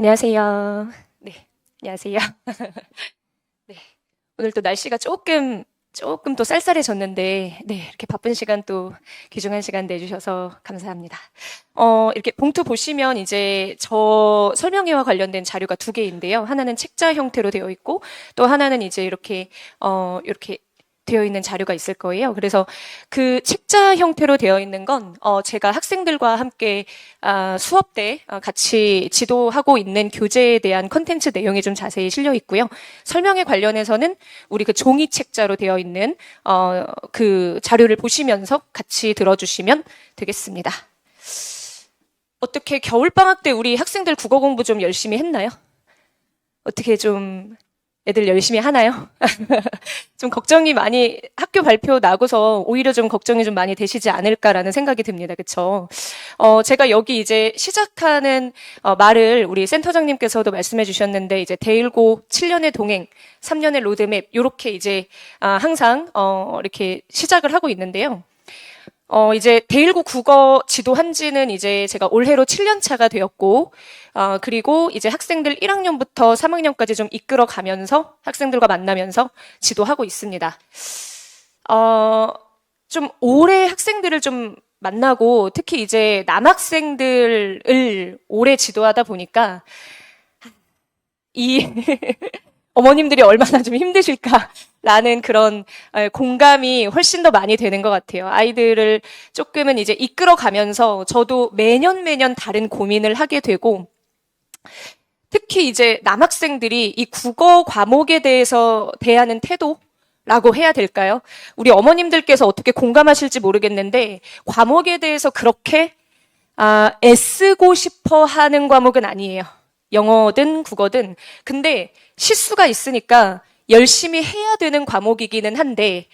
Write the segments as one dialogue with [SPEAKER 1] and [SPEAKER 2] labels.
[SPEAKER 1] 안녕하세요. 네, 안녕하세요. 네, 오늘 또 날씨가 조금 또 쌀쌀해졌는데, 네, 이렇게 바쁜 시간 또 귀중한 시간 내주셔서 감사합니다. 이렇게 봉투 보시면 이제 저 설명회와 관련된 자료가 두 개인데요. 하나는 책자 형태로 되어 있고, 또 하나는 이제 이렇게 되어 있는 자료가 있을 거예요. 그래서 그 책자 형태로 되어 있는 건 제가 학생들과 함께 수업 때 같이 지도하고 있는 교재에 대한 컨텐츠 내용이 좀 자세히 실려 있고요. 설명에 관련해서는 우리 그 종이 책자로 되어 있는 그 자료를 보시면서 같이 들어주시면 되겠습니다. 어떻게 겨울방학 때 우리 학생들 국어 공부 좀 열심히 했나요? 어떻게 좀 애들 열심히 하나요? 좀 걱정이 많이 학교 발표 나고서 오히려 좀 걱정이 좀 많이 되시지 않을까라는 생각이 듭니다. 그쵸? 제가 여기 이제 시작하는 말을 우리 센터장님께서도 말씀해 주셨는데 이제 대일고 7년의 동행, 3년의 로드맵 요렇게 이제 항상 이렇게 시작을 하고 있는데요. 이제 대일고 국어 지도한 지는 이제 제가 올해로 7년 차가 되었고, 그리고 이제 학생들 1학년부터 3학년까지 좀 이끌어 가면서 학생들과 만나면서 지도하고 있습니다. 좀 올해 학생들을 좀 만나고 특히 이제 남학생들을 오래 지도하다 보니까 이 어머님들이 얼마나 좀 힘드실까라는 그런 공감이 훨씬 더 많이 되는 것 같아요. 아이들을 조금은 이제 이끌어가면서 저도 매년 다른 고민을 하게 되고, 특히 이제 남학생들이 이 국어 과목에 대해서 대하는 태도라고 해야 될까요? 우리 어머님들께서 어떻게 공감하실지 모르겠는데, 과목에 대해서 그렇게 애쓰고 싶어 하는 과목은 아니에요. 영어든 국어든. 근데 실수가 있으니까 열심히 해야 되는 과목이기는 한데,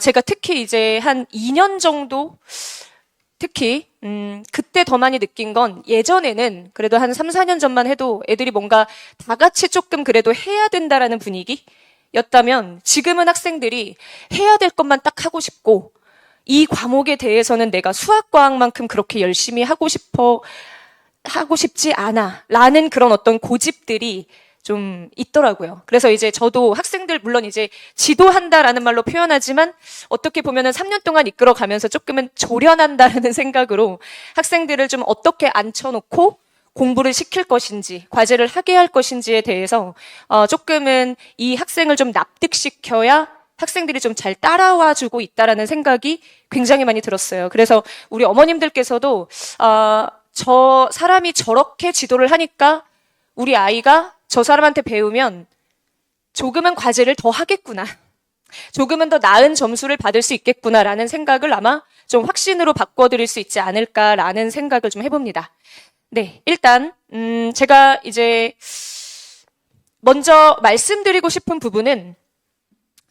[SPEAKER 1] 제가 특히 이제 한 2년 정도, 특히, 그때 더 많이 느낀 건 예전에는 그래도 한 3, 4년 전만 해도 애들이 뭔가 다 같이 조금 그래도 해야 된다라는 분위기였다면 지금은 학생들이 해야 될 것만 딱 하고 싶고, 이 과목에 대해서는 내가 수학과학만큼 그렇게 열심히 하고 싶지 않아. 라는 그런 어떤 고집들이 좀 있더라고요. 그래서 이제 저도 학생들 물론 이제 지도한다라는 말로 표현하지만 어떻게 보면은 3년 동안 이끌어 가면서 조금은 조련한다라는 생각으로 학생들을 좀 어떻게 앉혀놓고 공부를 시킬 것인지, 과제를 하게 할 것인지에 대해서 조금은 이 학생을 좀 납득시켜야 학생들이 좀 잘 따라와 주고 있다라는 생각이 굉장히 많이 들었어요. 그래서 우리 어머님들께서도 저 사람이 저렇게 지도를 하니까 우리 아이가 저 사람한테 배우면 조금은 과제를 더 하겠구나. 조금은 더 나은 점수를 받을 수 있겠구나라는 생각을 아마 좀 확신으로 바꿔드릴 수 있지 않을까라는 생각을 좀 해봅니다. 네, 일단 제가 이제 먼저 말씀드리고 싶은 부분은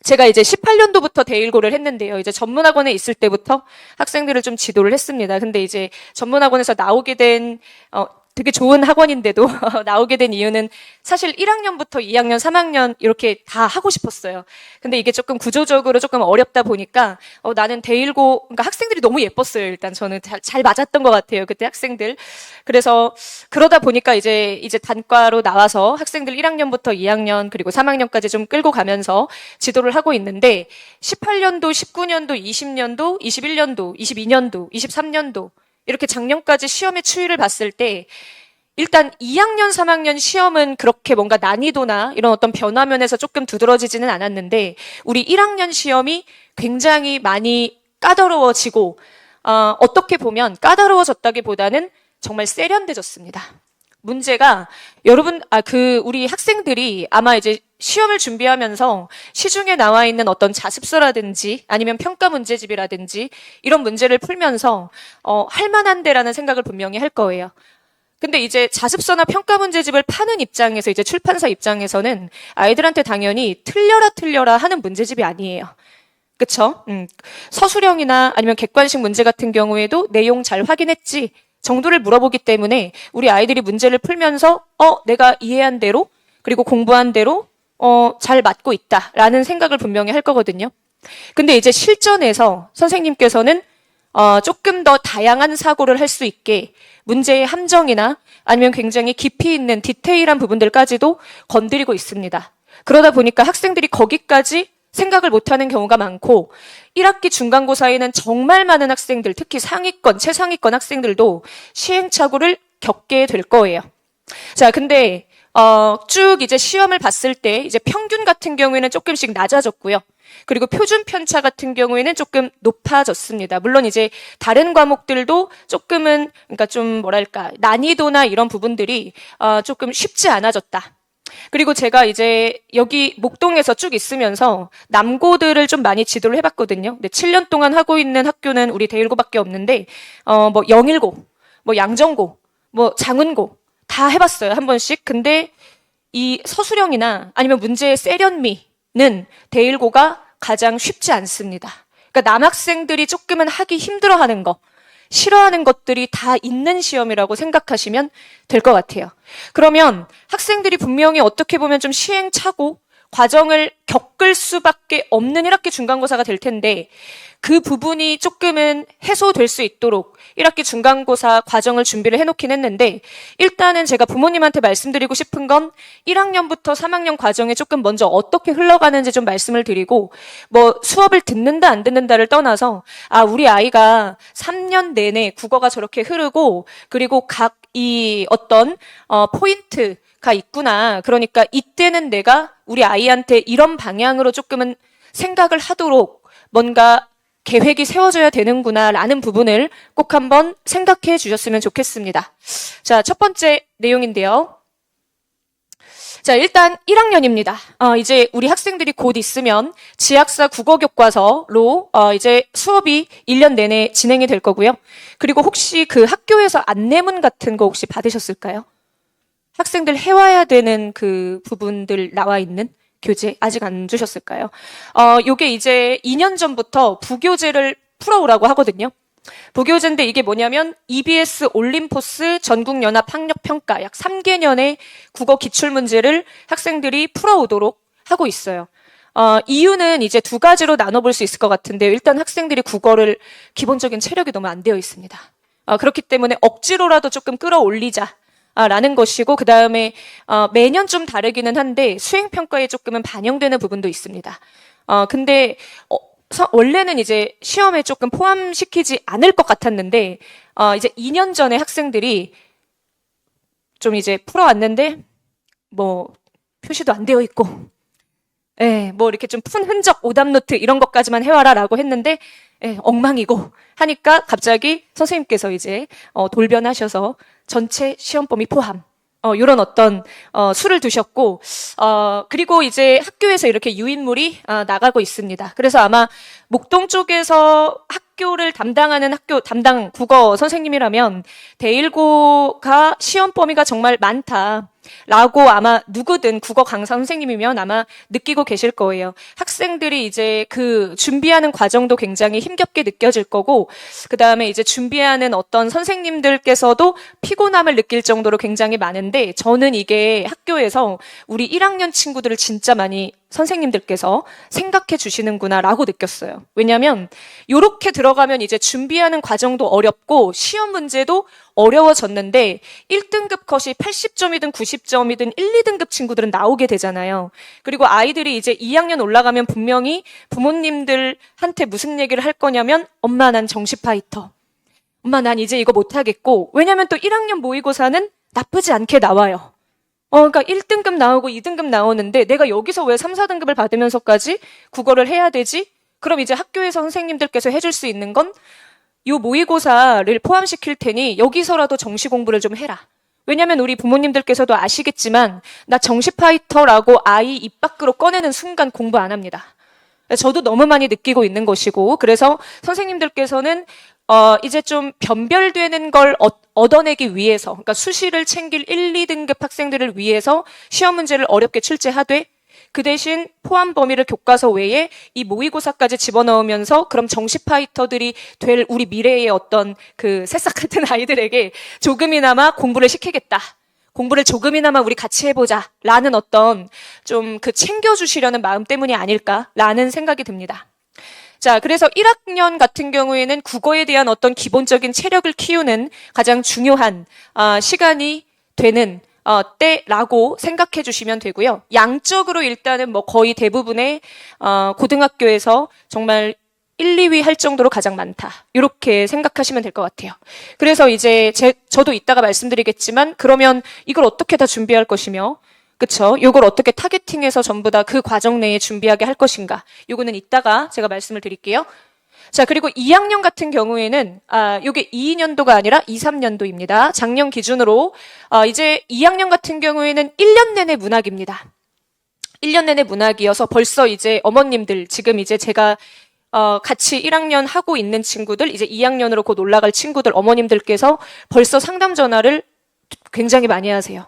[SPEAKER 1] 제가 이제 18년도부터 대일고를 했는데요. 이제 전문학원에 있을 때부터 학생들을 좀 지도를 했습니다. 근데 이제 전문학원에서 나오게 된 되게 좋은 학원인데도 나오게 된 이유는 사실 1학년부터 2학년, 3학년 이렇게 다 하고 싶었어요. 근데 이게 조금 구조적으로 조금 어렵다 보니까 나는 대일고, 그러니까 학생들이 너무 예뻤어요. 일단 저는 잘 맞았던 것 같아요. 그때 학생들. 그래서 그러다 보니까 이제 단과로 나와서 학생들 1학년부터 2학년 그리고 3학년까지 좀 끌고 가면서 지도를 하고 있는데 18년도, 19년도, 20년도, 21년도, 22년도, 23년도 이렇게 작년까지 시험의 추이를 봤을 때 일단 2학년, 3학년 시험은 그렇게 뭔가 난이도나 이런 어떤 변화면에서 조금 두드러지지는 않았는데 우리 1학년 시험이 굉장히 많이 까다로워지고 어떻게 보면 까다로워졌다기보다는 정말 세련돼졌습니다. 문제가 여러분 우리 학생들이 아마 이제 시험을 준비하면서 시중에 나와 있는 어떤 자습서라든지 아니면 평가 문제집이라든지 이런 문제를 풀면서 할 만한데라는 생각을 분명히 할 거예요. 근데 이제 자습서나 평가 문제집을 파는 입장에서 이제 출판사 입장에서는 아이들한테 당연히 틀려라 하는 문제집이 아니에요. 그쵸? 서술형이나 아니면 객관식 문제 같은 경우에도 내용 잘 확인했지? 정도를 물어보기 때문에 우리 아이들이 문제를 풀면서 내가 이해한 대로 그리고 공부한 대로 잘 맞고 있다라는 생각을 분명히 할 거거든요. 근데 이제 실전에서 선생님께서는 조금 더 다양한 사고를 할 수 있게 문제의 함정이나 아니면 굉장히 깊이 있는 디테일한 부분들까지도 건드리고 있습니다. 그러다 보니까 학생들이 거기까지 생각을 못하는 경우가 많고 1학기 중간고사에는 정말 많은 학생들, 특히 상위권, 최상위권 학생들도 시행착오를 겪게 될 거예요. 자, 근데 쭉 이제 시험을 봤을 때 이제 평균 같은 경우에는 조금씩 낮아졌고요. 그리고 표준 편차 같은 경우에는 조금 높아졌습니다. 물론 이제 다른 과목들도 조금은 그러니까 좀 뭐랄까 난이도나 이런 부분들이 조금 쉽지 않아졌다. 그리고 제가 이제 여기 목동에서 쭉 있으면서 남고들을 좀 많이 지도를 해봤거든요. 근데 7년 동안 하고 있는 학교는 우리 대일고밖에 없는데 뭐 영일고, 뭐 양정고, 뭐 장은고 다 해봤어요. 한 번씩. 근데 이 서술형이나 아니면 문제의 세련미는 대일고가 가장 쉽지 않습니다. 그러니까 남학생들이 조금은 하기 힘들어하는 거, 싫어하는 것들이 다 있는 시험이라고 생각하시면 될 것 같아요. 그러면 학생들이 분명히 어떻게 보면 좀 시행착오, 과정을 겪을 수밖에 없는 1학기 중간고사가 될 텐데 그 부분이 조금은 해소될 수 있도록 1학기 중간고사 과정을 준비를 해놓긴 했는데 일단은 제가 부모님한테 말씀드리고 싶은 건 1학년부터 3학년 과정에 조금 먼저 어떻게 흘러가는지 좀 말씀을 드리고 뭐 수업을 듣는다 안 듣는다를 떠나서 우리 아이가 3년 내내 국어가 저렇게 흐르고 그리고 각 이 어떤 포인트가 있구나. 그러니까 이때는 내가 우리 아이한테 이런 방향으로 조금은 생각을 하도록 뭔가 계획이 세워져야 되는구나라는 부분을 꼭 한번 생각해 주셨으면 좋겠습니다. 자, 첫 번째 내용인데요. 자, 일단 1학년입니다. 이제 우리 학생들이 곧 있으면 지학사 국어교과서로 이제 수업이 1년 내내 진행이 될 거고요. 그리고 혹시 그 학교에서 안내문 같은 거 혹시 받으셨을까요? 학생들 해와야 되는 그 부분들 나와 있는 교재 아직 안 주셨을까요? 요게 이제 2년 전부터 부교재를 풀어오라고 하거든요. 부교재인데 이게 뭐냐면 EBS 올림포스 전국연합학력평가 약 3개년의 국어 기출문제를 학생들이 풀어오도록 하고 있어요. 이유는 이제 두 가지로 나눠볼 수 있을 것 같은데요. 일단 학생들이 국어를 기본적인 체력이 너무 안 되어 있습니다. 그렇기 때문에 억지로라도 조금 끌어올리자. 라는 것이고 그 다음에 매년 좀 다르기는 한데 수행평가에 조금은 반영되는 부분도 있습니다. 근데 원래는 이제 시험에 조금 포함시키지 않을 것 같았는데 이제 2년 전에 학생들이 좀 이제 풀어왔는데 뭐 표시도 안 되어 있고 뭐 이렇게 좀 푼 흔적 오답노트 이런 것까지만 해와라라고 했는데 엉망이고 하니까 갑자기 선생님께서 이제 돌변하셔서 전체 시험 범위 포함 요런 어떤 수를 두셨고 그리고 이제 학교에서 이렇게 유인물이 나가고 있습니다. 그래서 아마 목동 쪽에서 학교를 담당하는 학교 담당 국어 선생님이라면 대일고가 시험 범위가 정말 많다라고 아마 누구든 국어 강사 선생님이면 아마 느끼고 계실 거예요. 학생들이 이제 그 준비하는 과정도 굉장히 힘겹게 느껴질 거고 그 다음에 이제 준비하는 어떤 선생님들께서도 피곤함을 느낄 정도로 굉장히 많은데 저는 이게 학교에서 우리 1학년 친구들을 진짜 많이 선생님들께서 생각해 주시는구나라고 느꼈어요. 왜냐하면 이렇게 들어가면 이제 준비하는 과정도 어렵고 시험 문제도 어려워졌는데 1등급 컷이 80점이든 90점이든 1, 2등급 친구들은 나오게 되잖아요. 그리고 아이들이 이제 2학년 올라가면 분명히 부모님들한테 무슨 얘기를 할 거냐면 엄마 난 정시 파이터. 엄마 난 이제 이거 못하겠고 왜냐하면 또 1학년 모의고사는 나쁘지 않게 나와요. 그러니까 1등급 나오고 2등급 나오는데 내가 여기서 왜 3, 4등급을 받으면서까지 국어를 해야 되지? 그럼 이제 학교에서 선생님들께서 해줄 수 있는 건 이 모의고사를 포함시킬 테니 여기서라도 정시 공부를 좀 해라. 왜냐면 우리 부모님들께서도 아시겠지만 나 정시 파이터라고 아이 입 밖으로 꺼내는 순간 공부 안 합니다. 저도 너무 많이 느끼고 있는 것이고 그래서 선생님들께서는 이제 좀 변별되는 걸 얻어내기 위해서 그러니까 수시를 챙길 1, 2등급 학생들을 위해서 시험 문제를 어렵게 출제하되 그 대신 포함 범위를 교과서 외에 이 모의고사까지 집어넣으면서 그럼 정시 파이터들이 될 우리 미래의 어떤 그 새싹 같은 아이들에게 조금이나마 공부를 시키겠다. 공부를 조금이나마 우리 같이 해보자. 라는 어떤 좀 그 챙겨주시려는 마음 때문이 아닐까라는 생각이 듭니다. 자, 그래서 1학년 같은 경우에는 국어에 대한 어떤 기본적인 체력을 키우는 가장 중요한 시간이 되는 때라고 생각해 주시면 되고요. 양적으로 일단은 뭐 거의 대부분의 고등학교에서 정말 1, 2위 할 정도로 가장 많다. 이렇게 생각하시면 될 것 같아요. 그래서 이제 저도 이따가 말씀드리겠지만 그러면 이걸 어떻게 다 준비할 것이며 그쵸? 요걸 어떻게 타겟팅해서 전부 다 그 과정 내에 준비하게 할 것인가? 요거는 이따가 제가 말씀을 드릴게요. 자, 그리고 2학년 같은 경우에는, 요게 2년도가 아니라 2, 3년도입니다. 작년 기준으로, 이제 2학년 같은 경우에는 1년 내내 문학입니다. 1년 내내 문학이어서 벌써 이제 어머님들, 지금 이제 제가, 같이 1학년 하고 있는 친구들, 이제 2학년으로 곧 올라갈 친구들, 어머님들께서 벌써 상담 전화를 굉장히 많이 하세요.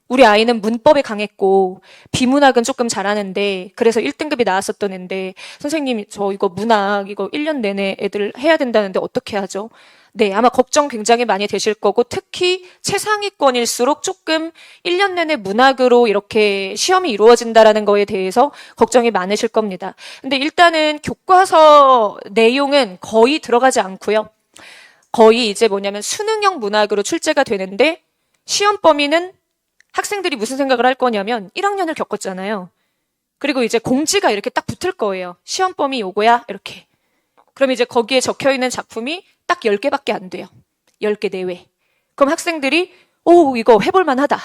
[SPEAKER 1] 우리 아이는 문법에 강했고 비문학은 조금 잘하는데 그래서 1등급이 나왔었던 앤데 선생님 저 이거 문학 이거 1년 내내 애들 해야 된다는데 어떻게 하죠? 네, 아마 걱정 굉장히 많이 되실 거고 특히 최상위권일수록 조금 1년 내내 문학으로 이렇게 시험이 이루어진다라는 거에 대해서 걱정이 많으실 겁니다. 근데 일단은 교과서 내용은 거의 들어가지 않고요. 거의 이제 뭐냐면 수능형 문학으로 출제가 되는데 시험 범위는 학생들이 무슨 생각을 할 거냐면 1학년을 겪었잖아요. 그리고 이제 공지가 이렇게 딱 붙을 거예요. 시험 범위 요거야 이렇게. 그럼 이제 거기에 적혀있는 작품이 딱 10개밖에 안 돼요. 10개 내외. 그럼 학생들이 이거 해볼만 하다.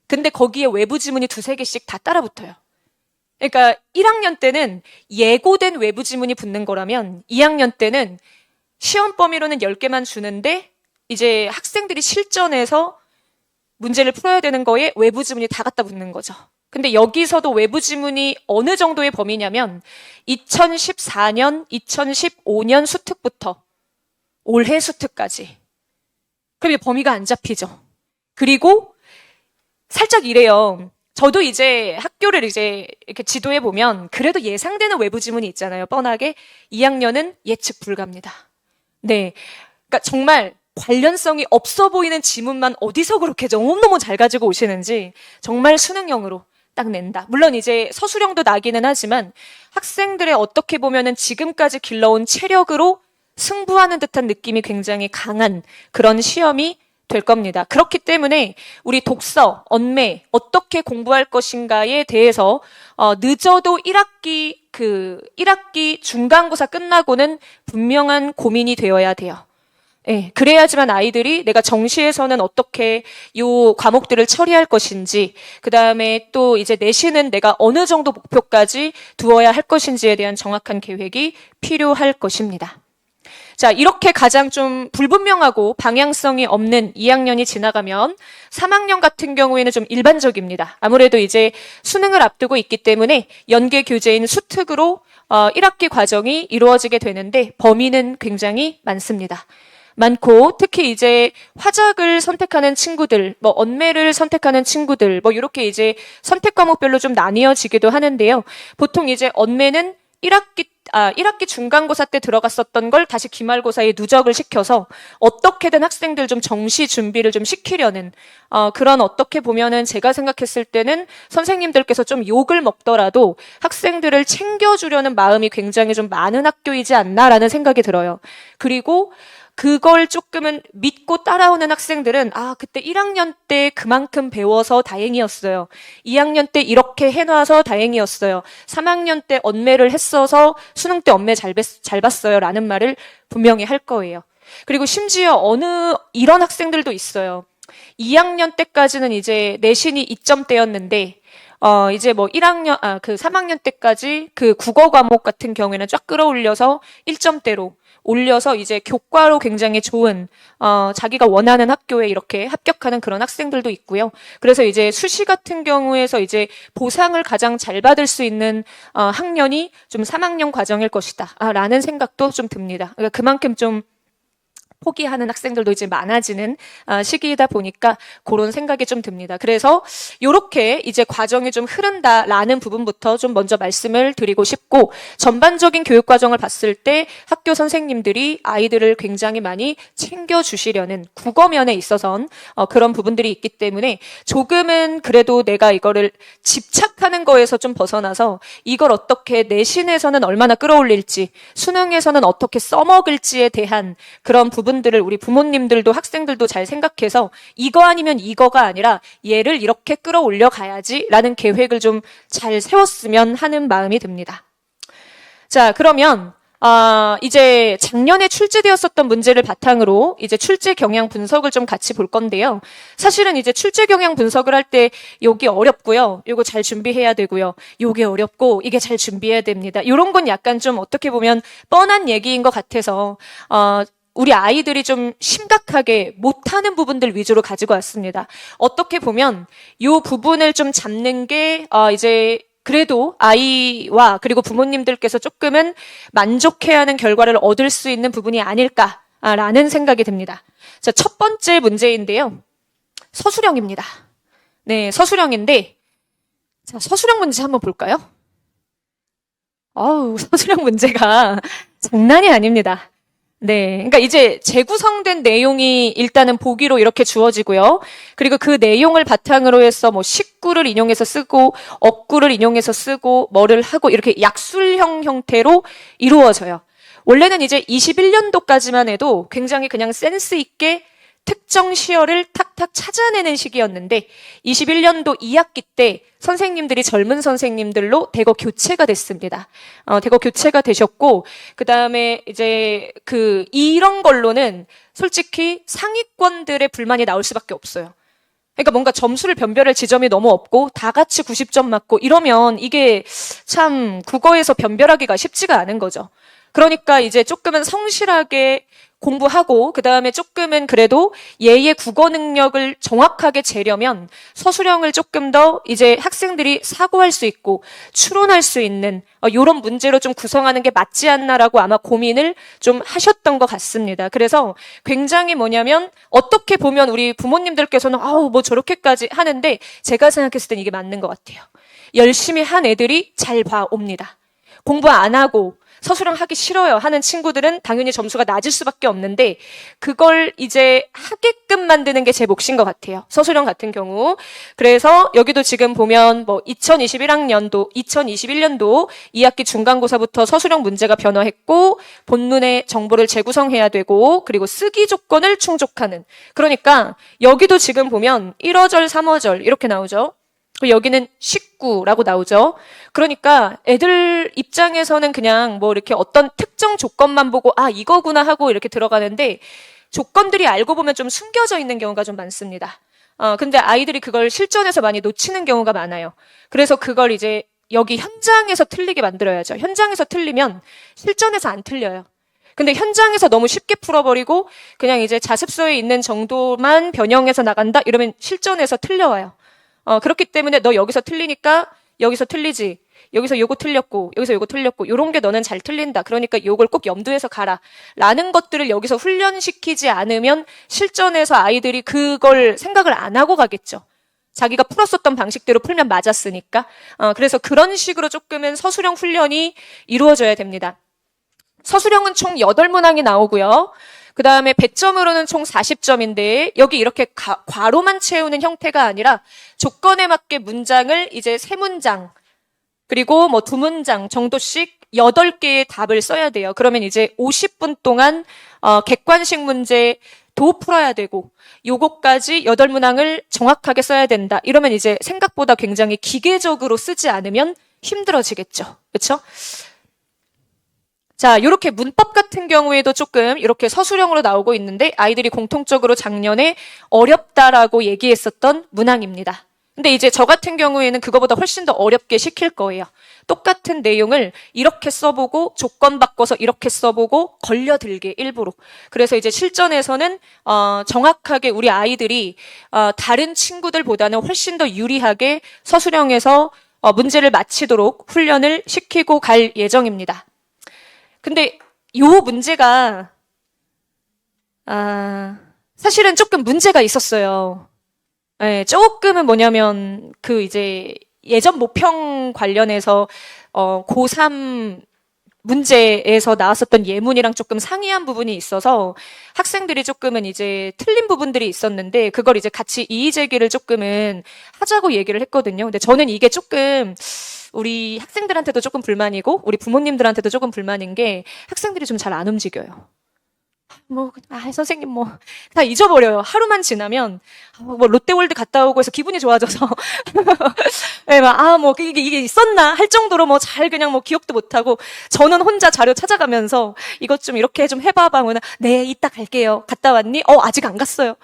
[SPEAKER 1] 근데 거기에 외부 지문이 2, 3개씩 다 따라 붙어요. 그러니까 1학년 때는 예고된 외부 지문이 붙는 거라면 2학년 때는 시험 범위로는 10개만 주는데 이제 학생들이 실전에서 문제를 풀어야 되는 거에 외부 지문이 다 갖다 붙는 거죠. 근데 여기서도 외부 지문이 어느 정도의 범위냐면 2014년, 2015년 수특부터 올해 수특까지. 그럼 범위가 안 잡히죠. 그리고 살짝 이래요. 저도 이제 학교를 이제 이렇게 지도해 보면 그래도 예상되는 외부 지문이 있잖아요. 뻔하게 2학년은 예측 불가입니다. 네, 그러니까 정말 관련성이 없어 보이는 지문만 어디서 그렇게 너무너무 잘 가지고 오시는지 정말 수능형으로 딱 낸다. 물론 이제 서술형도 나기는 하지만 학생들의 어떻게 보면은 지금까지 길러온 체력으로 승부하는 듯한 느낌이 굉장히 강한 그런 시험이 될 겁니다. 그렇기 때문에 우리 독서, 언매 어떻게 공부할 것인가에 대해서 늦어도 1학기 중간고사 끝나고는 분명한 고민이 되어야 돼요. 예, 그래야지만 아이들이 내가 정시에서는 어떻게 요 과목들을 처리할 것인지, 그 다음에 또 이제 내신은 내가 어느 정도 목표까지 두어야 할 것인지에 대한 정확한 계획이 필요할 것입니다. 자, 이렇게 가장 좀 불분명하고 방향성이 없는 2학년이 지나가면 3학년 같은 경우에는 좀 일반적입니다. 아무래도 이제 수능을 앞두고 있기 때문에 연계 교재인 수특으로 1학기 과정이 이루어지게 되는데 범위는 굉장히 많습니다. 많고 특히 이제 화작을 선택하는 친구들, 뭐 언매를 선택하는 친구들, 뭐 이렇게 이제 선택 과목별로 좀 나뉘어지기도 하는데요. 보통 이제 언매는 1학기 중간고사 때 들어갔었던 걸 다시 기말고사에 누적을 시켜서 어떻게든 학생들 좀 정시 준비를 좀 시키려는 그런 어떻게 보면은 제가 생각했을 때는 선생님들께서 좀 욕을 먹더라도 학생들을 챙겨주려는 마음이 굉장히 좀 많은 학교이지 않나라는 생각이 들어요. 그리고 그걸 조금은 믿고 따라오는 학생들은 그때 1학년 때 그만큼 배워서 다행이었어요. 2학년 때 이렇게 해놔서 다행이었어요. 3학년 때 언매를 했어서 수능 때 언매 잘 봤어요. 라는 말을 분명히 할 거예요. 그리고 심지어 이런 학생들도 있어요. 2학년 때까지는 이제 내신이 2점대였는데 이제 뭐 3학년 때까지 그 국어 과목 같은 경우에는 쫙 끌어올려서 1점대로 올려서 이제 교과로 굉장히 좋은 자기가 원하는 학교에 이렇게 합격하는 그런 학생들도 있고요. 그래서 이제 수시 같은 경우에서 이제 보상을 가장 잘 받을 수 있는 학년이 좀 3학년 과정일 것이다 라는 생각도 좀 듭니다. 그러니까 그만큼 좀 포기하는 학생들도 이제 많아지는 시기이다 보니까 그런 생각이 좀 듭니다. 그래서 이렇게 이제 과정이 좀 흐른다라는 부분부터 좀 먼저 말씀을 드리고 싶고, 전반적인 교육 과정을 봤을 때 학교 선생님들이 아이들을 굉장히 많이 챙겨주시려는 국어면에 있어선 그런 부분들이 있기 때문에 조금은 그래도 내가 이거를 집착하는 거에서 좀 벗어나서 이걸 어떻게 내신에서는 얼마나 끌어올릴지, 수능에서는 어떻게 써먹을지에 대한 그런 부분들을 우리 부모님들도 학생들도 잘 생각해서 이거 아니면 이거가 아니라 얘를 이렇게 끌어올려 가야지라는 계획을 좀 잘 세웠으면 하는 마음이 듭니다. 자, 그러면 이제 작년에 출제되었었던 문제를 바탕으로 이제 출제 경향 분석을 좀 같이 볼 건데요. 사실은 이제 출제 경향 분석을 할 때 여기 어렵고요. 요거 잘 준비해야 되고요. 요게 어렵고 이게 잘 준비해야 됩니다. 이런 건 약간 좀 어떻게 보면 뻔한 얘기인 것 같아서 우리 아이들이 좀 심각하게 못하는 부분들 위주로 가지고 왔습니다. 어떻게 보면 요 부분을 좀 잡는 게 이제 그래도 아이와 그리고 부모님들께서 조금은 만족해야 하는 결과를 얻을 수 있는 부분이 아닐까라는 생각이 듭니다. 자, 첫 번째 문제인데요. 서술형입니다. 네, 서술형인데, 자, 서술형 문제 한번 볼까요? 서술형 문제가 장난이 아닙니다. 네. 그러니까 이제 재구성된 내용이 일단은 보기로 이렇게 주어지고요. 그리고 그 내용을 바탕으로 해서 뭐 식구를 인용해서 쓰고, 억구를 인용해서 쓰고, 뭐를 하고, 이렇게 약술형 형태로 이루어져요. 원래는 이제 21년도까지만 해도 굉장히 그냥 센스 있게 특정 시어를 탁탁 찾아내는 시기였는데 21년도 2학기 때 선생님들이 젊은 선생님들로 대거 교체가 됐습니다. 대거 교체가 되셨고 그 다음에 이제 이런 걸로는 솔직히 상위권들의 불만이 나올 수밖에 없어요. 그러니까 뭔가 점수를 변별할 지점이 너무 없고 다 같이 90점 맞고 이러면 이게 참 국어에서 변별하기가 쉽지가 않은 거죠. 그러니까 이제 조금은 성실하게 공부하고 그 다음에 조금은 그래도 얘의 국어 능력을 정확하게 재려면 서술형을 조금 더 이제 학생들이 사고할 수 있고 추론할 수 있는 이런 문제로 좀 구성하는 게 맞지 않나라고 아마 고민을 좀 하셨던 것 같습니다. 그래서 굉장히 뭐냐면 어떻게 보면 우리 부모님들께서는 뭐 저렇게까지 하는데 제가 생각했을 땐 이게 맞는 것 같아요. 열심히 한 애들이 잘 봐옵니다. 공부 안 하고 서술형 하기 싫어요 하는 친구들은 당연히 점수가 낮을 수밖에 없는데 그걸 이제 하게끔 만드는 게 제 몫인 것 같아요. 서술형 같은 경우. 그래서 여기도 지금 보면 뭐 2021년도 2학기 중간고사부터 서술형 문제가 변화했고 본문의 정보를 재구성해야 되고 그리고 쓰기 조건을 충족하는. 그러니까 여기도 지금 보면 1어절, 3어절 이렇게 나오죠. 여기는 식구라고 나오죠. 그러니까 애들 입장에서는 그냥 뭐 이렇게 어떤 특정 조건만 보고 이거구나 하고 이렇게 들어가는데 조건들이 알고 보면 좀 숨겨져 있는 경우가 좀 많습니다. 근데 아이들이 그걸 실전에서 많이 놓치는 경우가 많아요. 그래서 그걸 이제 여기 현장에서 틀리게 만들어야죠. 현장에서 틀리면 실전에서 안 틀려요. 근데 현장에서 너무 쉽게 풀어버리고 그냥 이제 자습서에 있는 정도만 변형해서 나간다? 이러면 실전에서 틀려와요. 그렇기 때문에 너 여기서 틀리니까 여기서 틀리지. 여기서 요거 틀렸고 여기서 요거 틀렸고 요런 게 너는 잘 틀린다. 그러니까 요걸 꼭 염두에서 가라. 라는 것들을 여기서 훈련시키지 않으면 실전에서 아이들이 그걸 생각을 안 하고 가겠죠. 자기가 풀었었던 방식대로 풀면 맞았으니까. 그래서 그런 식으로 조금은 서술형 훈련이 이루어져야 됩니다. 서술형은 총 8문항이 나오고요. 그 다음에 배점으로는 총 40점인데 여기 이렇게 괄호만 채우는 형태가 아니라 조건에 맞게 문장을 이제 3문장 그리고 뭐 2문장 정도씩 8개의 답을 써야 돼요. 그러면 이제 50분 동안 객관식 문제도 풀어야 되고 요거까지 8문항을 정확하게 써야 된다. 이러면 이제 생각보다 굉장히 기계적으로 쓰지 않으면 힘들어지겠죠. 그렇죠? 자, 이렇게 문법 같은 경우에도 조금 이렇게 서술형으로 나오고 있는데 아이들이 공통적으로 작년에 어렵다라고 얘기했었던 문항입니다. 근데 이제 저 같은 경우에는 그거보다 훨씬 더 어렵게 시킬 거예요. 똑같은 내용을 이렇게 써보고 조건 바꿔서 이렇게 써보고 걸려들게 일부러. 그래서 이제 실전에서는 정확하게 우리 아이들이 다른 친구들보다는 훨씬 더 유리하게 서술형에서 문제를 마치도록 훈련을 시키고 갈 예정입니다. 근데 요 문제가 사실은 조금 문제가 있었어요. 예, 조금은 뭐냐면, 그 이제 예전 모평 관련해서, 고3 문제에서 나왔었던 예문이랑 조금 상이한 부분이 있어서 학생들이 조금은 이제 틀린 부분들이 있었는데 그걸 이제 같이 이의 제기를 조금은 하자고 얘기를 했거든요. 근데 저는 이게 조금 우리 학생들한테도 조금 불만이고 우리 부모님들한테도 조금 불만인 게 학생들이 좀 잘 안 움직여요. 선생님 다 잊어버려요. 하루만 지나면, 롯데월드 갔다 오고 해서 기분이 좋아져서. 네, 이게 있었나? 할 정도로 잘 그냥 기억도 못하고, 저는 혼자 자료 찾아가면서, 이것 좀 이렇게 좀 해봐봐. 네, 이따 갈게요. 갔다 왔니? 아직 안 갔어요.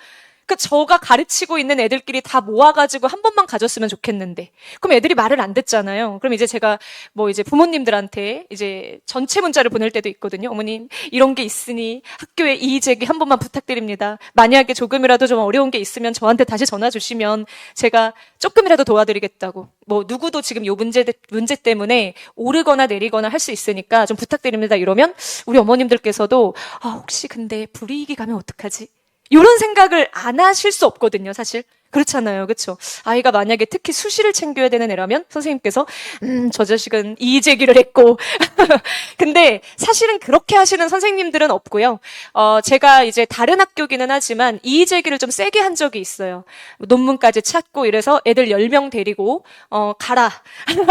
[SPEAKER 1] 저가 가르치고 있는 애들끼리 다 모아가지고 한 번만 가졌으면 좋겠는데. 그럼 애들이 말을 안 듣잖아요. 그럼 이제 제가 이제 부모님들한테 이제 전체 문자를 보낼 때도 있거든요. 어머님, 이런 게 있으니 학교에 이의 제기 한 번만 부탁드립니다. 만약에 조금이라도 좀 어려운 게 있으면 저한테 다시 전화 주시면 제가 조금이라도 도와드리겠다고. 누구도 지금 요 문제 때문에 오르거나 내리거나 할 수 있으니까 좀 부탁드립니다. 이러면 우리 어머님들께서도 혹시 근데 불이익이 가면 어떡하지? 이런 생각을 안 하실 수 없거든요, 사실. 그렇잖아요, 그렇죠? 아이가 만약에 특히 수시를 챙겨야 되는 애라면 선생님께서 저 자식은 이의 제기를 했고 근데 사실은 그렇게 하시는 선생님들은 없고요. 제가 이제 다른 학교기는 하지만 이의 제기를 좀 세게 한 적이 있어요. 논문까지 찾고 이래서 애들 10명 데리고 가라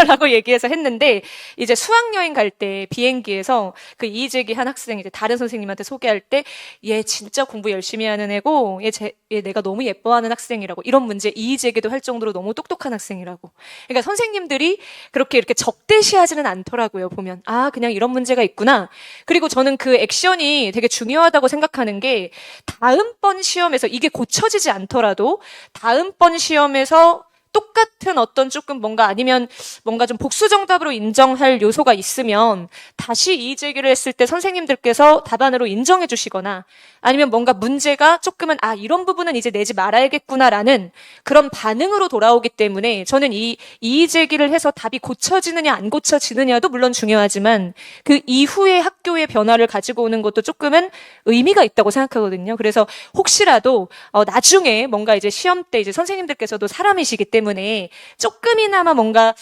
[SPEAKER 1] 라고 얘기해서 했는데 이제 수학여행 갈 때 비행기에서 그 이의 제기한 학생 이제 다른 선생님한테 소개할 때 얘 진짜 공부 열심히 하는 애고 얘 내가 너무 예뻐하는 학생이라고 이런 문제 이의 제기도 할 정도로 너무 똑똑한 학생이라고. 그러니까 선생님들이 그렇게 이렇게 적대시하지는 않더라고요, 보면. 그냥 이런 문제가 있구나. 그리고 저는 그 액션이 되게 중요하다고 생각하는 게 다음번 시험에서 이게 고쳐지지 않더라도 다음번 시험에서 똑같은 어떤 조금 아니면 뭔가 좀 복수 정답으로 인정할 요소가 있으면 다시 이의 제기를 했을 때 선생님들께서 답안으로 인정해 주시거나 아니면 뭔가 문제가 조금은 이런 부분은 이제 내지 말아야겠구나라는 그런 반응으로 돌아오기 때문에 저는 이 이의 제기를 해서 답이 고쳐지느냐 안 고쳐지느냐도 물론 중요하지만 그 이후의 학교의 변화를 가지고 오는 것도 조금은 의미가 있다고 생각하거든요. 그래서 혹시라도 나중에 뭔가 이제 시험 때 이제 선생님들께서도 사람이시기 때문에 조금이나마 뭔가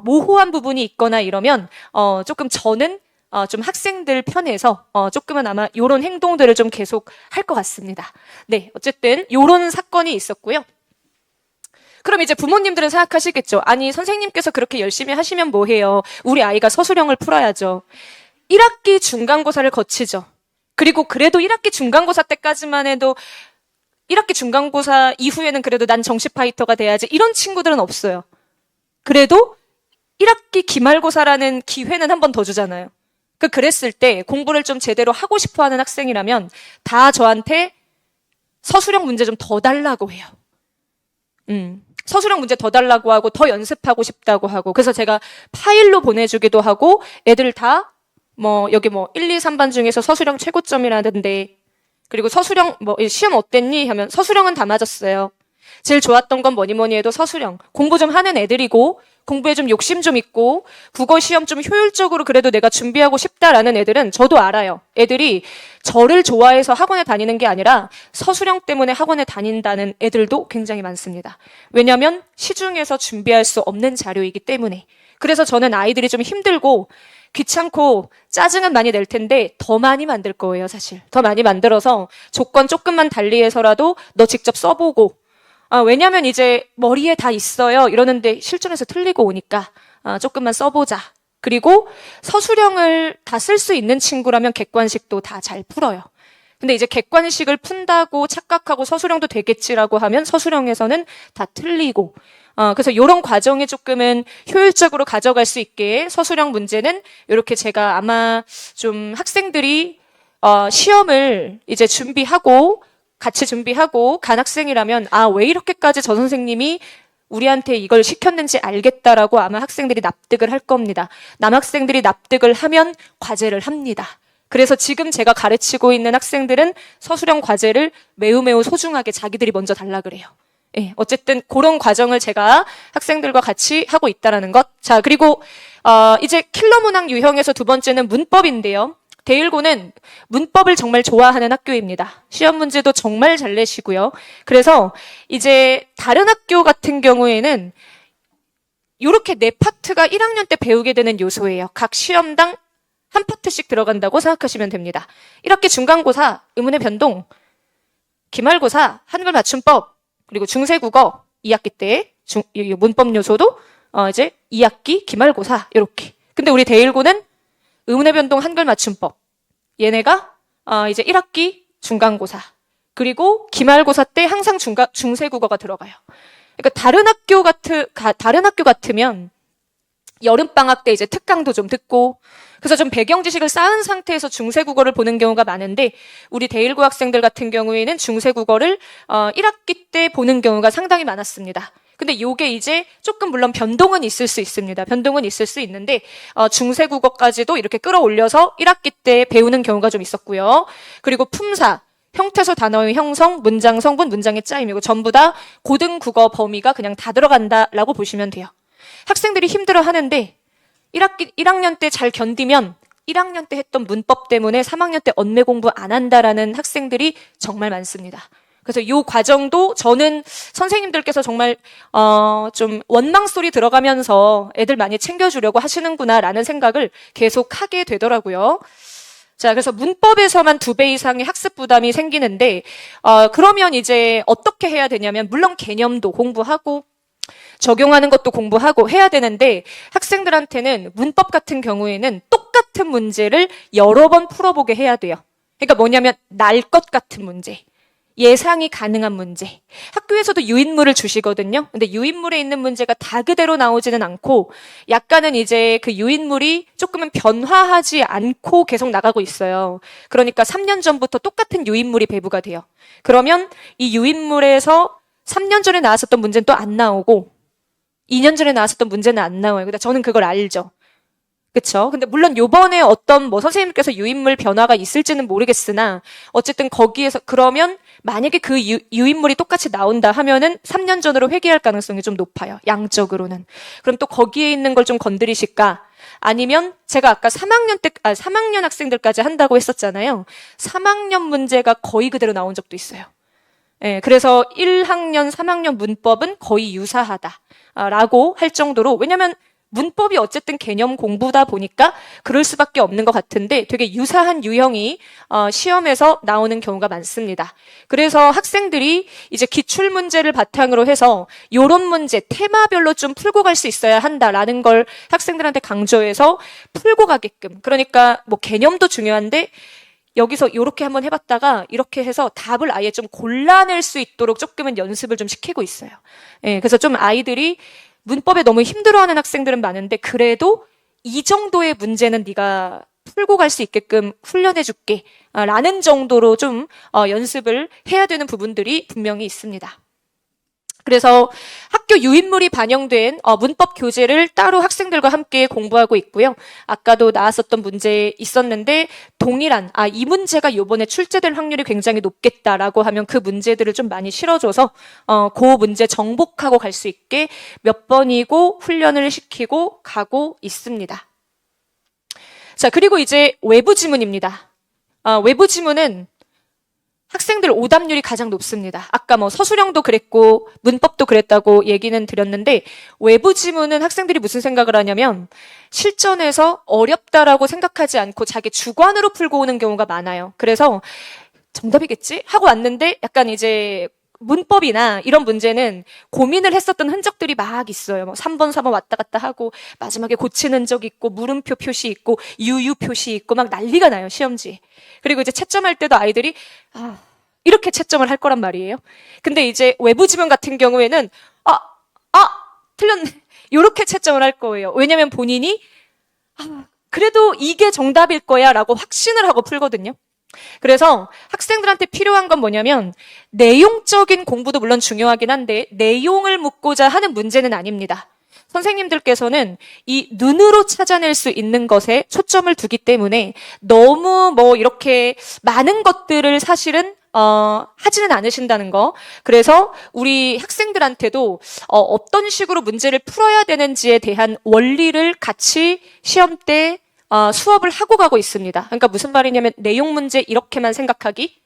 [SPEAKER 1] 모호한 부분이 있거나 이러면 조금 저는 좀 학생들 편에서 조금은 아마 요런 행동들을 좀 계속 할 것 같습니다. 네, 어쨌든 요런 사건이 있었고요. 그럼 이제 부모님들은 생각하시겠죠. 아니, 선생님께서 그렇게 열심히 하시면 뭐해요? 우리 아이가 서술형을 풀어야죠. 1학기 중간고사를 거치죠. 그리고 그래도 1학기 중간고사 때까지만 해도 1학기 중간고사 이후에는 그래도 난 정시 파이터가 돼야지 이런 친구들은 없어요. 그래도 1학기 기말고사라는 기회는 한 번 더 주잖아요. 그랬을 때 공부를 좀 제대로 하고 싶어 하는 학생이라면 다 저한테 서술형 문제 좀 더 달라고 해요. 서술형 문제 더 달라고 하고 더 연습하고 싶다고 하고 그래서 제가 파일로 보내주기도 하고 애들 다 여기 1, 2, 3반 중에서 서술형 최고점이라던데 그리고 서술형 시험 어땠니? 하면 서술형은 다 맞았어요. 제일 좋았던 건 뭐니 해도 서술형. 공부 좀 하는 애들이고 공부에 좀 욕심 좀 있고 국어 시험 좀 효율적으로 그래도 내가 준비하고 싶다라는 애들은 저도 알아요. 애들이 저를 좋아해서 학원에 다니는 게 아니라 서술형 때문에 학원에 다닌다는 애들도 굉장히 많습니다. 왜냐하면 시중에서 준비할 수 없는 자료이기 때문에. 그래서 저는 아이들이 좀 힘들고 귀찮고 짜증은 많이 낼 텐데 더 많이 만들 거예요, 사실. 더 많이 만들어서 조건 조금만 달리해서라도 너 직접 써보고 왜냐면 이제 머리에 다 있어요. 이러는데 실전에서 틀리고 오니까 조금만 써보자. 그리고 서술형을 다 쓸 수 있는 친구라면 객관식도 다 잘 풀어요. 근데 이제 객관식을 푼다고 착각하고 서술형도 되겠지라고 하면 서술형에서는 다 틀리고 그래서 이런 과정이 조금은 효율적으로 가져갈 수 있게 서술형 문제는 이렇게 제가 아마 좀 학생들이 시험을 이제 같이 준비하고 간 학생이라면 왜 이렇게까지 저 선생님이 우리한테 이걸 시켰는지 알겠다라고 아마 학생들이 납득을 할 겁니다. 남학생들이 납득을 하면 과제를 합니다. 그래서 지금 제가 가르치고 있는 학생들은 서술형 과제를 매우 소중하게 자기들이 먼저 달라 그래요. 예, 어쨌든 그런 과정을 제가 학생들과 같이 하고 있다라는 것. 자, 그리고 이제 킬러 문항 유형에서 두 번째는 문법인데요. 대일고는 문법을 정말 좋아하는 학교입니다. 시험 문제도 정말 잘 내시고요. 그래서 이제 다른 학교 같은 경우에는 이렇게 네 파트가 1학년 때 배우게 되는 요소예요. 각 시험당 한 파트씩 들어간다고 생각하시면 됩니다. 1학기 중간고사, 의문의 변동, 기말고사, 한글 맞춤법, 그리고 중세국어 2학기 때 문법 요소도 이제 2학기 기말고사 이렇게. 근데 우리 대일고는 의문의 변동, 한글 맞춤법 얘네가 이제 1학기 중간고사 그리고 기말고사 때 항상 중세국어가 들어가요. 그러니까 다른 학교 같으면 여름방학 때 이제 특강도 좀 듣고 그래서 좀 배경 지식을 쌓은 상태에서 중세국어를 보는 경우가 많은데 우리 대일고 학생들 같은 경우에는 중세국어를 1학기 때 보는 경우가 상당히 많았습니다. 근데 요게 이제 조금 물론 변동은 있을 수 있습니다. 변동은 있을 수 있는데 중세국어까지도 이렇게 끌어올려서 1학기 때 배우는 경우가 좀 있었고요. 그리고 품사, 형태소 단어의 형성, 문장 성분, 문장의 짜임이고 전부 다 고등국어 범위가 그냥 다 들어간다라고 보시면 돼요. 학생들이 힘들어 하는데 1학년 때 잘 견디면 1학년 때 했던 문법 때문에 3학년 때 언매 공부 안 한다라는 학생들이 정말 많습니다. 그래서 이 과정도 저는 선생님들께서 정말 좀 원망 소리 들어가면서 애들 많이 챙겨주려고 하시는구나라는 생각을 계속 하게 되더라고요. 자, 그래서 문법에서만 2배 이상의 학습 부담이 생기는데 그러면 이제 어떻게 해야 되냐면 물론 개념도 공부하고 적용하는 것도 공부하고 해야 되는데 학생들한테는 문법 같은 경우에는 똑같은 문제를 여러 번 풀어보게 해야 돼요. 그러니까 뭐냐면 날 것 같은 문제, 예상이 가능한 문제. 학교에서도 유인물을 주시거든요. 근데 유인물에 있는 문제가 다 그대로 나오지는 않고 약간은 이제 그 유인물이 조금은 변화하지 않고 계속 나가고 있어요. 그러니까 3년 전부터 똑같은 유인물이 배부가 돼요. 그러면 이 유인물에서 3년 전에 나왔었던 문제는 또 안 나오고 2년 전에 나왔었던 문제는 안 나와요. 근데 저는 그걸 알죠. 그쵸? 근데 물론 요번에 어떤 선생님께서 유인물 변화가 있을지는 모르겠으나 어쨌든 거기에서 그러면 만약에 그 유인물이 똑같이 나온다 하면은 3년 전으로 회귀할 가능성이 좀 높아요. 양적으로는. 그럼 또 거기에 있는 걸 좀 건드리실까? 아니면 제가 아까 3학년 학생들까지 한다고 했었잖아요. 3학년 문제가 거의 그대로 나온 적도 있어요. 예, 그래서 1학년, 3학년 문법은 거의 유사하다라고 할 정도로 왜냐면 문법이 어쨌든 개념 공부다 보니까 그럴 수밖에 없는 것 같은데 되게 유사한 유형이 시험에서 나오는 경우가 많습니다. 그래서 학생들이 이제 기출 문제를 바탕으로 해서 요런 문제 테마별로 좀 풀고 갈 수 있어야 한다라는 걸 학생들한테 강조해서 풀고 가게끔 그러니까 뭐 개념도 중요한데 여기서 이렇게 한번 해봤다가 이렇게 해서 답을 아예 좀 골라낼 수 있도록 조금은 연습을 좀 시키고 있어요. 예, 그래서 좀 아이들이 문법에 너무 힘들어하는 학생들은 많은데 그래도 이 정도의 문제는 네가 풀고 갈 수 있게끔 훈련해줄게 라는 정도로 좀 연습을 해야 되는 부분들이 분명히 있습니다. 그래서 학교 유인물이 반영된 문법 교재를 따로 학생들과 함께 공부하고 있고요. 아까도 나왔었던 문제 있었는데 동일한 이 문제가 요번에 출제될 확률이 굉장히 높겠다라고 하면 그 문제들을 좀 많이 실어줘서 그 문제 정복하고 갈 수 있게 몇 번이고 훈련을 시키고 가고 있습니다. 자, 그리고 이제 외부 지문입니다. 외부 지문은 학생들 오답률이 가장 높습니다. 아까 서술형도 그랬고 문법도 그랬다고 얘기는 드렸는데 외부 지문은 학생들이 무슨 생각을 하냐면 실전에서 어렵다라고 생각하지 않고 자기 주관으로 풀고 오는 경우가 많아요. 그래서 정답이겠지? 하고 왔는데 약간 이제 문법이나 이런 문제는 고민을 했었던 흔적들이 막 있어요. 3번, 4번 왔다 갔다 하고 마지막에 고치는 흔적 있고 물음표 표시 있고 유유 표시 있고 막 난리가 나요, 시험지에. 그리고 이제 채점할 때도 아이들이 이렇게 채점을 할 거란 말이에요. 근데 이제 외부 지문 같은 경우에는 틀렸네. 이렇게 채점을 할 거예요. 왜냐면 본인이 그래도 이게 정답일 거야 라고 확신을 하고 풀거든요. 그래서 학생들한테 필요한 건 뭐냐면 내용적인 공부도 물론 중요하긴 한데 내용을 묻고자 하는 문제는 아닙니다. 선생님들께서는 이 눈으로 찾아낼 수 있는 것에 초점을 두기 때문에 너무 이렇게 많은 것들을 사실은 하지는 않으신다는 거. 그래서 우리 학생들한테도 어떤 식으로 문제를 풀어야 되는지에 대한 원리를 같이 시험 때 수업을 하고 가고 있습니다. 그러니까 무슨 말이냐면 내용 문제 이렇게만 생각하기,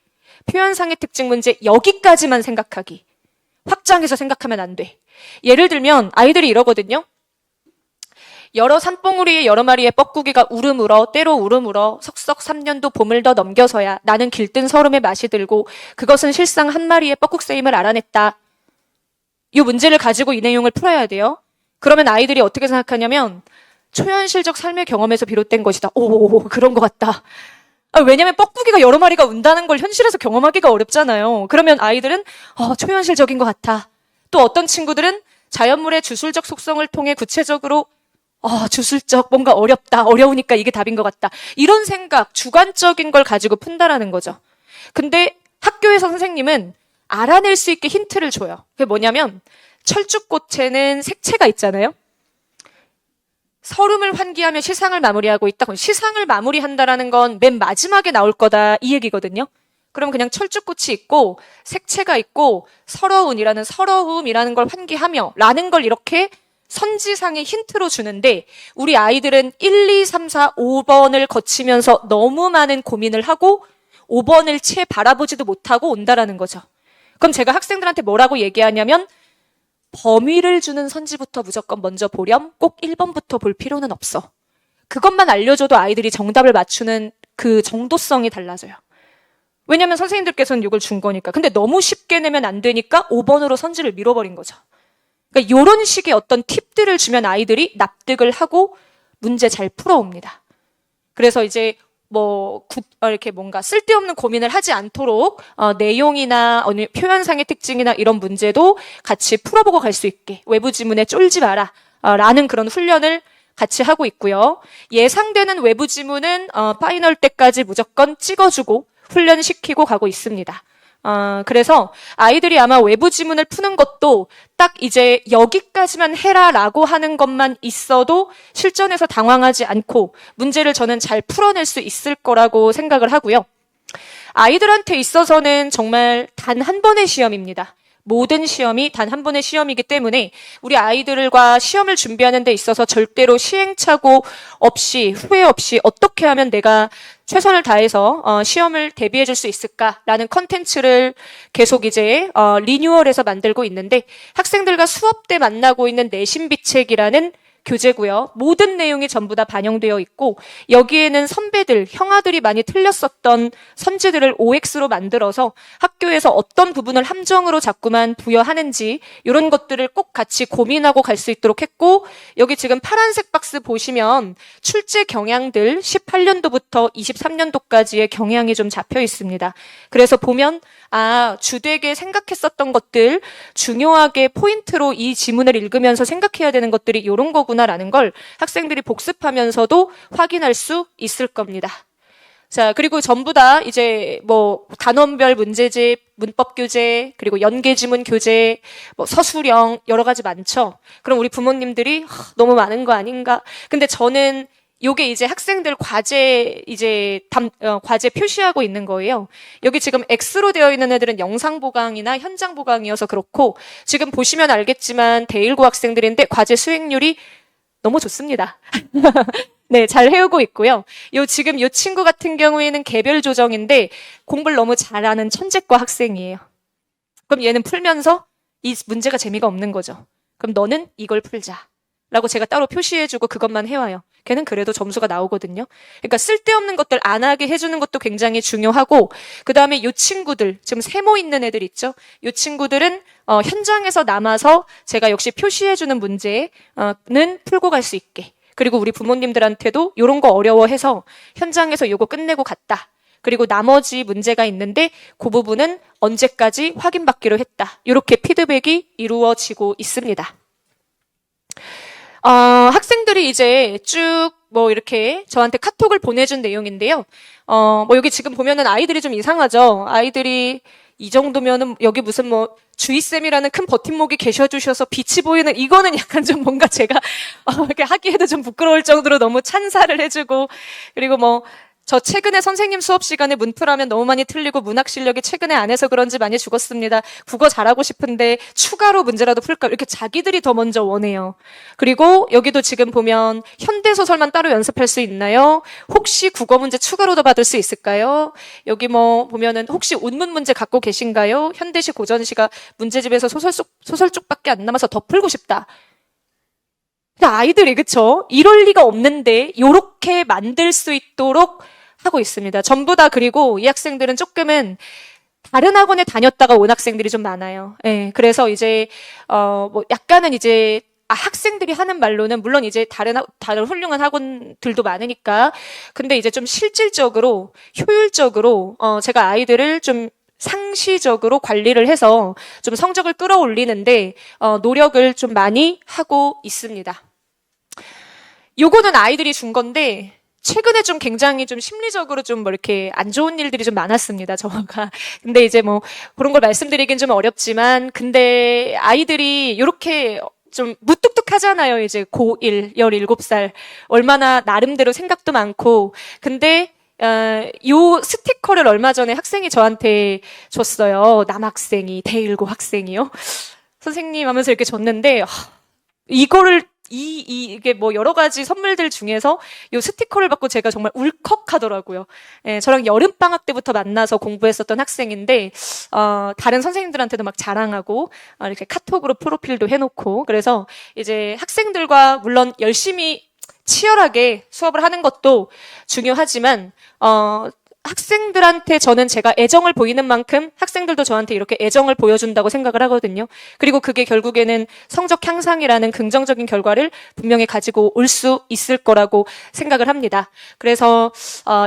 [SPEAKER 1] 표현상의 특징 문제 여기까지만 생각하기, 확장해서 생각하면 안 돼. 예를 들면 아이들이 이러거든요. 여러 산봉우리에 여러 마리의 뻐꾸기가 울음울어 때로 울음울어 석석 3년도 봄을 더 넘겨서야 나는 길든 서름의 맛이 들고 그것은 실상 한 마리의 뻐꾹새임을 알아냈다. 이 문제를 가지고 이 내용을 풀어야 돼요. 그러면 아이들이 어떻게 생각하냐면 초현실적 삶의 경험에서 비롯된 것이다. 오, 그런 것 같다. 왜냐면 뻐꾸기가 여러 마리가 운다는 걸 현실에서 경험하기가 어렵잖아요. 그러면 아이들은 초현실적인 것 같아. 또 어떤 친구들은 자연물의 주술적 속성을 통해 구체적으로 주술적 뭔가 어려우니까 이게 답인 것 같다. 이런 생각, 주관적인 걸 가지고 푼다라는 거죠. 근데 학교에서 선생님은 알아낼 수 있게 힌트를 줘요. 그게 뭐냐면 철쭉꽃에는 색채가 있잖아요. 서름을 환기하며 시상을 마무리하고 있다. 시상을 마무리한다라는 건 맨 마지막에 나올 거다 이 얘기거든요. 그럼 그냥 철쭉꽃이 있고 색채가 있고 서러움이라는 걸 환기하며 라는 걸 이렇게 선지상의 힌트로 주는데 우리 아이들은 1, 2, 3, 4, 5번을 거치면서 너무 많은 고민을 하고 5번을 채 바라보지도 못하고 온다라는 거죠. 그럼 제가 학생들한테 뭐라고 얘기하냐면 범위를 주는 선지부터 무조건 먼저 보렴. 꼭 1번부터 볼 필요는 없어. 그것만 알려줘도 아이들이 정답을 맞추는 그 정도성이 달라져요. 왜냐면 선생님들께서는 이걸 준 거니까. 근데 너무 쉽게 내면 안 되니까 5번으로 선지를 밀어버린 거죠. 그러니까 이런 식의 어떤 팁들을 주면 아이들이 납득을 하고 문제 잘 풀어옵니다. 그래서 이제 이렇게 뭔가 쓸데없는 고민을 하지 않도록 내용이나 어느 표현상의 특징이나 이런 문제도 같이 풀어보고 갈 수 있게 외부 지문에 쫄지 마라 라는 그런 훈련을 같이 하고 있고요. 예상되는 외부 지문은 파이널 때까지 무조건 찍어주고 훈련시키고 가고 있습니다. 그래서 아이들이 아마 외부 지문을 푸는 것도 딱 이제 여기까지만 해라라고 하는 것만 있어도 실전에서 당황하지 않고 문제를 저는 잘 풀어낼 수 있을 거라고 생각을 하고요. 아이들한테 있어서는 정말 단 한 번의 시험입니다. 모든 시험이 단 한 번의 시험이기 때문에 우리 아이들과 시험을 준비하는 데 있어서 절대로 시행착오 없이 후회 없이 어떻게 하면 내가 최선을 다해서 시험을 대비해 줄 수 있을까라는 컨텐츠를 계속 이제 리뉴얼해서 만들고 있는데 학생들과 수업 때 만나고 있는 내신비책이라는 교재고요. 모든 내용이 전부 다 반영되어 있고 여기에는 선배들, 형아들이 많이 틀렸었던 선지들을 OX로 만들어서 학교에서 어떤 부분을 함정으로 자꾸만 부여하는지 이런 것들을 꼭 같이 고민하고 갈 수 있도록 했고 여기 지금 파란색 박스 보시면 출제 경향들 18년도부터 23년도까지의 경향이 좀 잡혀 있습니다. 그래서 보면 주되게 생각했었던 것들 중요하게 포인트로 이 지문을 읽으면서 생각해야 되는 것들이 이런 거구나라는 걸 학생들이 복습하면서도 확인할 수 있을 겁니다. 자, 그리고 전부 다 이제 단원별 문제집, 문법 교재, 그리고 연계 지문 교재, 서술형 여러 가지 많죠. 그럼 우리 부모님들이 너무 많은 거 아닌가? 근데 저는 요게 이제 학생들 과제 과제 표시하고 있는 거예요. 여기 지금 X로 되어 있는 애들은 영상 보강이나 현장 보강이어서 그렇고 지금 보시면 알겠지만 대1고 학생들인데 과제 수행률이 너무 좋습니다. 네, 잘 해오고 있고요. 지금 요 친구 같은 경우에는 개별 조정인데 공부를 너무 잘하는 천재과 학생이에요. 그럼 얘는 풀면서 이 문제가 재미가 없는 거죠. 그럼 너는 이걸 풀자. 라고 제가 따로 표시해주고 그것만 해와요. 걔는 그래도 점수가 나오거든요. 그러니까 쓸데없는 것들 안 하게 해주는 것도 굉장히 중요하고 그 다음에 요 친구들, 지금 세모 있는 애들 있죠? 요 친구들은 현장에서 남아서 제가 역시 표시해주는 문제는 풀고 갈 수 있게 그리고 우리 부모님들한테도 이런 거 어려워해서 현장에서 요거 끝내고 갔다. 그리고 나머지 문제가 있는데 그 부분은 언제까지 확인받기로 했다. 이렇게 피드백이 이루어지고 있습니다. 학생들이 이제 쭉 이렇게 저한테 카톡을 보내준 내용인데요. 여기 지금 보면은 아이들이 좀 이상하죠. 아이들이 이 정도면은 여기 무슨 주희쌤이라는 큰 버팀목이 계셔주셔서 빛이 보이는 이거는 약간 좀 뭔가 제가 이렇게 하기에도 좀 부끄러울 정도로 너무 찬사를 해주고 그리고 저 최근에 선생님 수업 시간에 문풀하면 너무 많이 틀리고 문학 실력이 최근에 안 해서 그런지 많이 죽었습니다. 국어 잘하고 싶은데 추가로 문제라도 풀까? 이렇게 자기들이 더 먼저 원해요. 그리고 여기도 지금 보면 현대소설만 따로 연습할 수 있나요? 혹시 국어 문제 추가로 더 받을 수 있을까요? 여기 뭐 보면은 혹시 운문 문제 갖고 계신가요? 현대시 고전시가 문제집에서 소설 쪽밖에 안 남아서 더 풀고 싶다. 아이들이 그쵸? 이럴 리가 없는데 요렇게 만들 수 있도록 하고 있습니다. 전부 다. 그리고 이 학생들은 조금은 다른 학원에 다녔다가 온 학생들이 좀 많아요. 예, 그래서 이제 뭐 약간은 이제 학생들이 하는 말로는 물론 이제 다른 훌륭한 학원들도 많으니까 근데 이제 좀 실질적으로 효율적으로 제가 아이들을 좀 상시적으로 관리를 해서 좀 성적을 끌어올리는데 노력을 좀 많이 하고 있습니다. 요거는 아이들이 준 건데 최근에 좀 굉장히 좀 심리적으로 좀 뭐 이렇게 안 좋은 일들이 좀 많았습니다, 저가. 근데 이제 뭐 그런 걸 말씀드리긴 좀 어렵지만 근데 아이들이 이렇게 좀 무뚝뚝하잖아요. 이제 고1, 17살. 얼마나 나름대로 생각도 많고. 근데 요 스티커를 얼마 전에 학생이 저한테 줬어요. 남학생이, 대일고 학생이요. 선생님 하면서 이렇게 줬는데 이거를 이게 뭐 여러 가지 선물들 중에서 요 스티커를 받고 제가 정말 울컥하더라고요. 예, 저랑 여름방학 때부터 만나서 공부했었던 학생인데, 다른 선생님들한테도 막 자랑하고, 이렇게 카톡으로 프로필도 해놓고, 그래서 이제 학생들과 물론 열심히 치열하게 수업을 하는 것도 중요하지만, 학생들한테 저는 제가 애정을 보이는 만큼 학생들도 저한테 이렇게 애정을 보여준다고 생각을 하거든요. 그리고 그게 결국에는 성적 향상이라는 긍정적인 결과를 분명히 가지고 올 수 있을 거라고 생각을 합니다. 그래서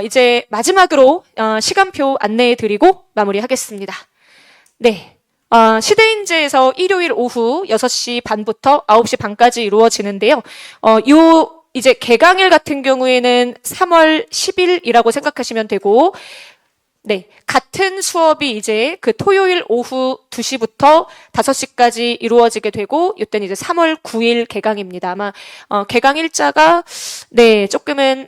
[SPEAKER 1] 이제 마지막으로 시간표 안내해 드리고 마무리하겠습니다. 네. 시대인재에서 일요일 오후 6시 반부터 9시 반까지 이루어지는데요. 이제 개강일 같은 경우에는 3월 10일이라고 생각하시면 되고, 네. 같은 수업이 이제 그 토요일 오후 2시부터 5시까지 이루어지게 되고, 이때는 이제 3월 9일 개강입니다. 아마, 개강 일자가, 네, 조금은,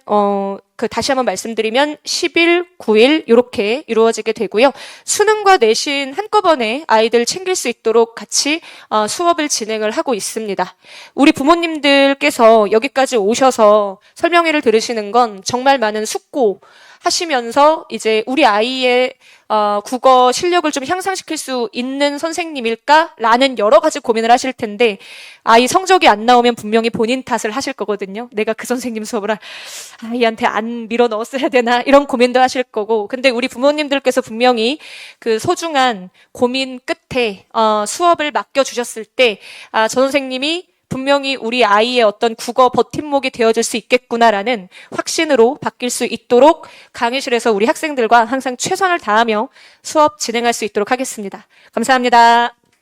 [SPEAKER 1] 다시 한번 말씀드리면 10일, 9일, 요렇게 이루어지게 되고요. 수능과 내신 한꺼번에 아이들 챙길 수 있도록 같이, 수업을 진행을 하고 있습니다. 우리 부모님들께서 여기까지 오셔서 설명회를 들으시는 건 정말 많은 숙고, 하시면서 이제 우리 아이의 국어 실력을 좀 향상시킬 수 있는 선생님일까라는 여러 가지 고민을 하실 텐데 아이 성적이 안 나오면 분명히 본인 탓을 하실 거거든요. 내가 그 선생님 수업을 아이한테 안 밀어 넣었어야 되나 이런 고민도 하실 거고 근데 우리 부모님들께서 분명히 그 소중한 고민 끝에 수업을 맡겨주셨을 때 저 선생님이 분명히 우리 아이의 어떤 국어 버팀목이 되어줄 수 있겠구나라는 확신으로 바뀔 수 있도록 강의실에서 우리 학생들과 항상 최선을 다하며 수업 진행할 수 있도록 하겠습니다. 감사합니다.